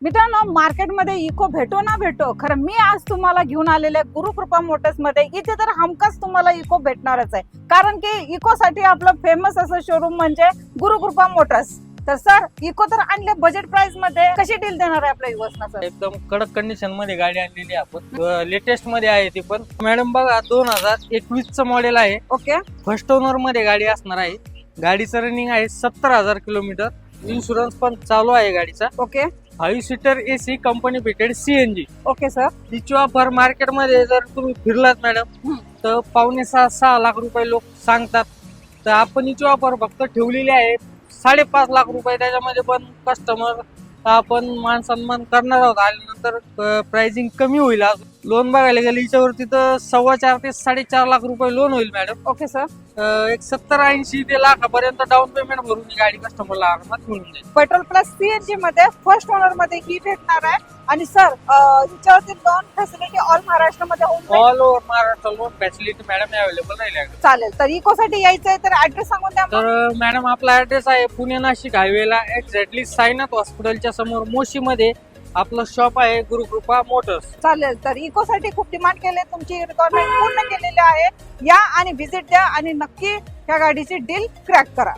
मित्रांनो, मार्केटमध्ये इको भेटो ना भेटो, खरं मी आज तुम्हाला घेऊन आलेले गुरुकृपा मोटर्स मध्ये. इथे तर हमखास तुम्हाला इको भेटणारच आहे, कारण की इको साठी आपलं फेमस असं शोरूम म्हणजे गुरुकृपा मोटर्स. तर सर, इको तर आणले बजेट प्राइस मध्ये, कशी डील देणार आहे आपल्या युवसना सर? एकदम कडक कंडिशन मध्ये गाडी आणलेली आहे आपण. लेटेस्ट मध्ये आहे ती पण. मॅडम बघा, 2021 चं मॉडेल आहे. ओके, फर्स्ट ओनर मध्ये गाडी असणार आहे. गाडीचं रनिंग आहे 70,000 किलोमीटर. इन्शुरन्स पण चालू आहे गाडीचा. Okay, 5 seater AC company fitted CNG. Okay sir. तिची ऑफर मार्केटमध्ये जर तुम्ही फिरलात मॅडम तर 5.5-6 लाख रुपये लोक सांगतात. तर आपण हिची ऑफर फक्त ठेवलेली आहे 5.5 लाख रुपये. त्याच्यामध्ये पण कस्टमर आपण मान सन्मान करणार आहोत. आल्यानंतर प्राइसिंग कमी होईल. लोन बघायला गेलं हिच्यावरती तर 4.25 ते 4.5 लाख रुपये लोन होईल मॅडम. Okay sir. एक 70-80 ते लाखापर्यंत डाऊन पेमेंट भरून ही गाडी कस्टमरला आरामात मिळून जाईल. पेट्रोल प्लस CNG मध्ये फर्स्ट ओनर मध्ये ही भेटणार आहे. आणि सर, हिच्यावरती लोन फॅसिलिटी ऑल महाराष्ट्रामध्ये होऊन जाईल. All over Maharashtra loan facility madam available राहील. चालेल. तर इको साठी यायचं आहे तर ऍड्रेस सांगून द्या. तर मॅडम, आपला ऍड्रेस आहे पुणे नाशिक हायवेला एक्झॅक्टली साईनाथ हॉस्पिटलच्या समोर मोशी मध्ये आपलं शॉप आहे गुरुकृपा मोटर्स. चालेल. तर इको साठी खूप डिमांड केले, तुमची रिक्वायरमेंट पूर्ण केलेली आहे. या आणि व्हिजिट द्या आणि नक्की या गाडीची डील क्रॅक करा.